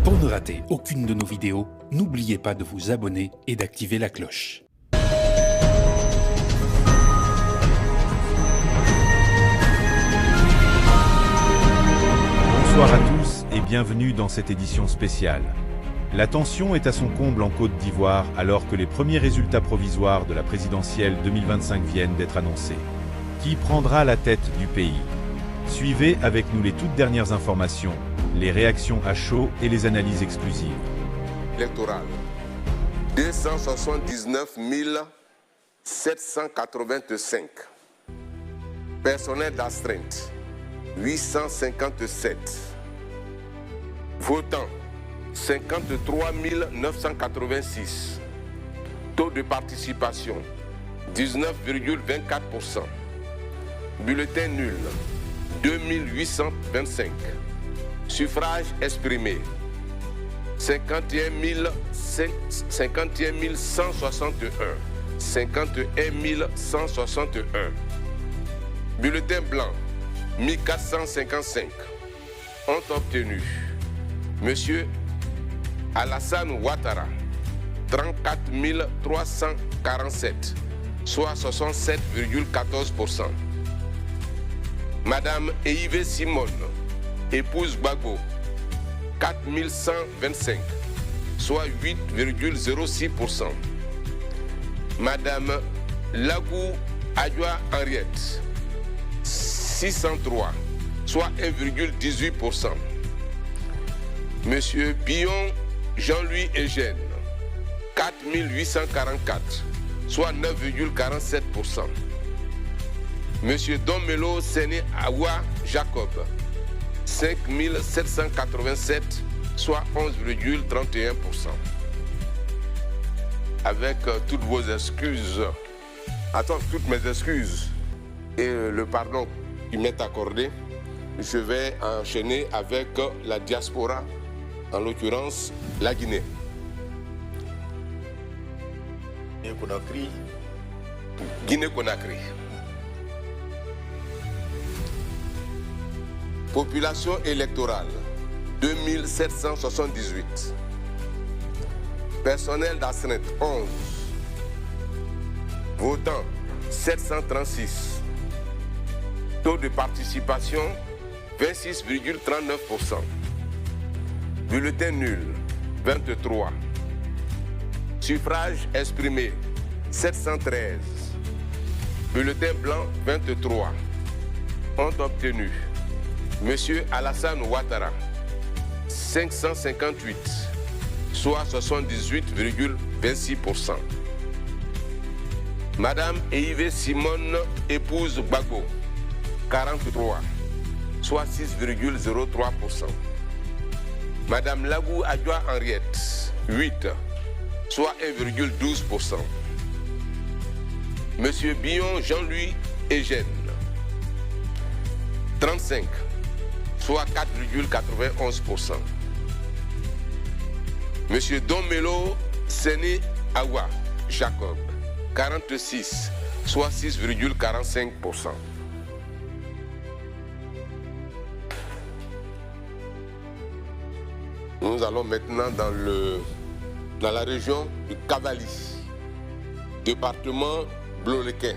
Pour ne rater aucune de nos vidéos, n'oubliez pas de vous abonner et d'activer la cloche. Bonsoir à tous et bienvenue dans cette édition spéciale. La tension est à son comble en Côte d'Ivoire alors que les premiers résultats provisoires de la présidentielle 2025 viennent d'être annoncés. Qui prendra la tête du pays? Suivez avec nous les toutes dernières informations, les réactions à chaud et les analyses exclusives. Électoral. 279 785. Personnel d'astreinte. 857. Votants. 53 986. Taux de participation. 19,24%. Bulletin nul. 2825. Suffrage exprimé. 51 161. 51 161. Bulletin blanc. 1455. Ont obtenu Monsieur Alassane Ouattara, 34 347, soit 67,14%. Madame Eive Simone, épouse Gbagbo, 4125, soit 8,06%. Madame Lagou Adjoa Henriette, 603, soit 1,18%. Monsieur Billon Jean-Louis Eugène, 4844, soit 9,47%. Monsieur Domelo Séné Awa Jacob, 5787, soit 11,31%. Avec toutes vos excuses, toutes mes excuses et le pardon qui m'est accordé, je vais enchaîner avec la diaspora, en l'occurrence la Guinée. Guinée-Conakry. Population électorale, 2778. Personnel d'astreinte, 11. Votants, 736. Taux de participation, 26,39%. Bulletin nul, 23. Suffrage exprimé, 713. Bulletin blanc, 23. Ont obtenu Monsieur Alassane Ouattara, 558, soit 78,26%. Madame Eive Simone, épouse Gbagbo, 43, soit 6,03%. Madame Lagou Adjoa Henriette, 8, soit 1,12%. Monsieur Billon Jean-Louis Eugène, 35, soit 4,91%. Monsieur Domelo Séné Awa Jacob, 46, soit 6,45%. Nous allons maintenant dans la région du Cavali, département Blolequin.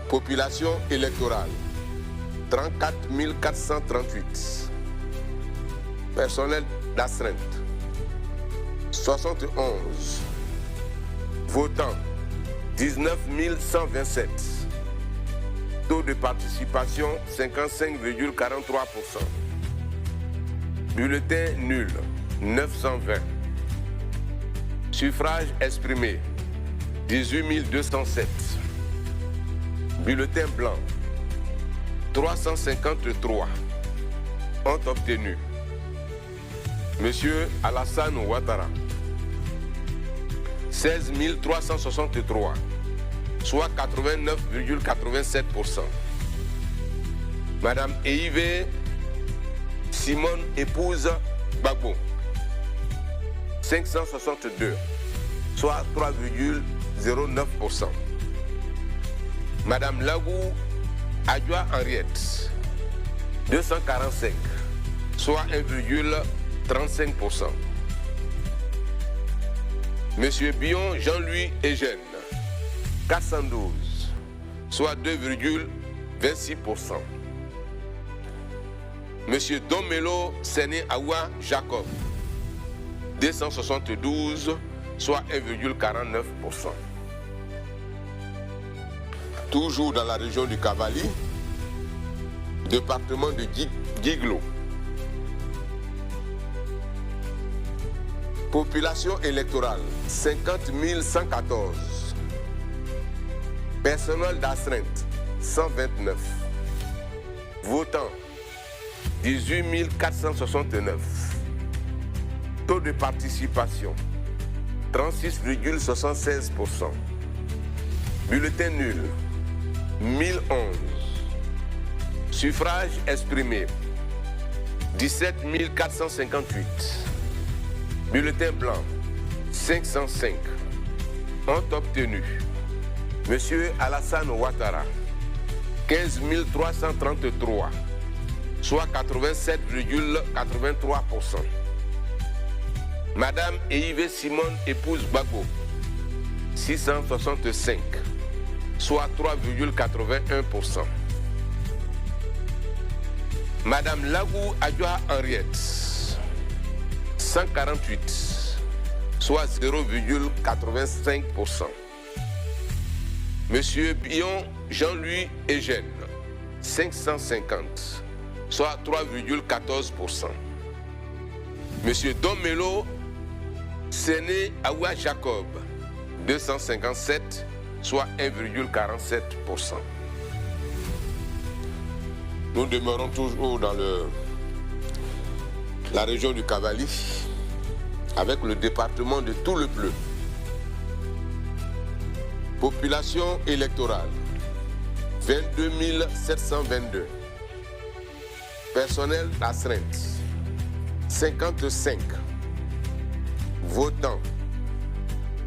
Population électorale, 34 438. Personnel d'astreinte, 71. Votants, 19 127. Taux de participation, 55,43%. Bulletin nul, 920. Suffrage exprimé, 18 207. Bulletin blanc, 353. Ont obtenu Monsieur Alassane Ouattara, 16 363, soit 89,87%. Madame Eive Simone, épouse Gbagbo, 562, soit 3,09%. Madame Lagou Adjoa Henriette, 245, soit 35%. Monsieur Bion Jean-Louis Eugène, 412, soit 2,26%. Monsieur Domelo Séné Awa Jacob, 272, soit 1,49%. Toujours dans la région du Cavali, département de Guiglo. Population électorale 50 114. Personnel d'astreinte 129. Votants 18 469. Taux de participation 36,76%. Bulletin nul 1011. Suffrage exprimé 17 458. Bulletin blanc 505. Ont obtenu Monsieur Alassane Ouattara 15 333, soit 87,83%. Madame Eive Simone épouse Gbagbo 665, soit 3,81%. Madame Lagou Adjoa Henriette 148, soit 0,85%. Monsieur Bion Jean-Louis Eugène 550, soit 3,14%. Monsieur Domelo Séné Awa Jacob 257, soit 1,47%. Nous demeurons toujours dans la région du Cavali, avec le département de Tout le Pleu. Population électorale 22 722. Personnel d'astreinte 55. Votants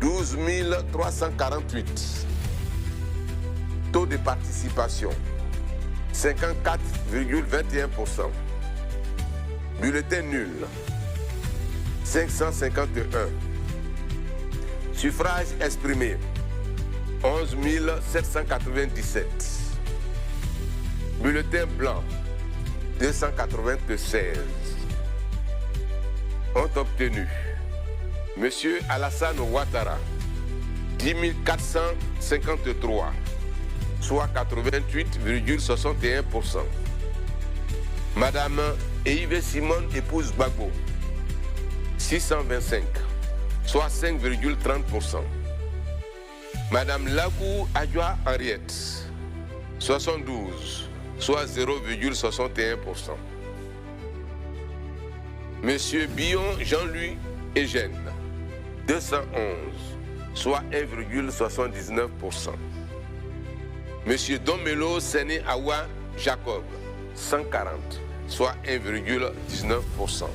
12 348. Taux de participation 54,21%. Bulletin nul 551. Suffrage exprimé 11 797. Bulletin blanc 296. Ont obtenu Monsieur Alassane Ouattara 10 453, soit 88,61%. Madame Eive Simone épouse Gbagbo 625, soit 5,30%. Madame Lagou Adjoa Henriette 72, soit 0,61%. Monsieur Bion Jean-Louis Eugène 211, soit 1,79%. Monsieur Domelo Séné Awa Jacob 140, soit 1,19%.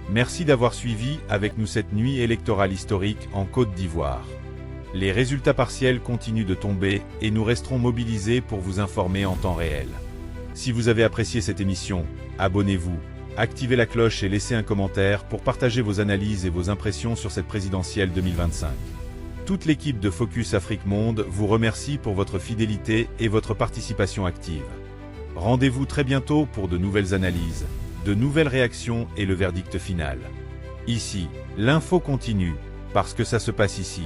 Merci d'avoir suivi avec nous cette nuit électorale historique en Côte d'Ivoire. Les résultats partiels continuent de tomber et nous resterons mobilisés pour vous informer en temps réel. Si vous avez apprécié cette émission, abonnez-vous, activez la cloche et laissez un commentaire pour partager vos analyses et vos impressions sur cette présidentielle 2025. Toute l'équipe de Focus Afrique Monde vous remercie pour votre fidélité et votre participation active. Rendez-vous très bientôt pour de nouvelles analyses, de nouvelles réactions et le verdict final. Ici, l'info continue, parce que ça se passe ici.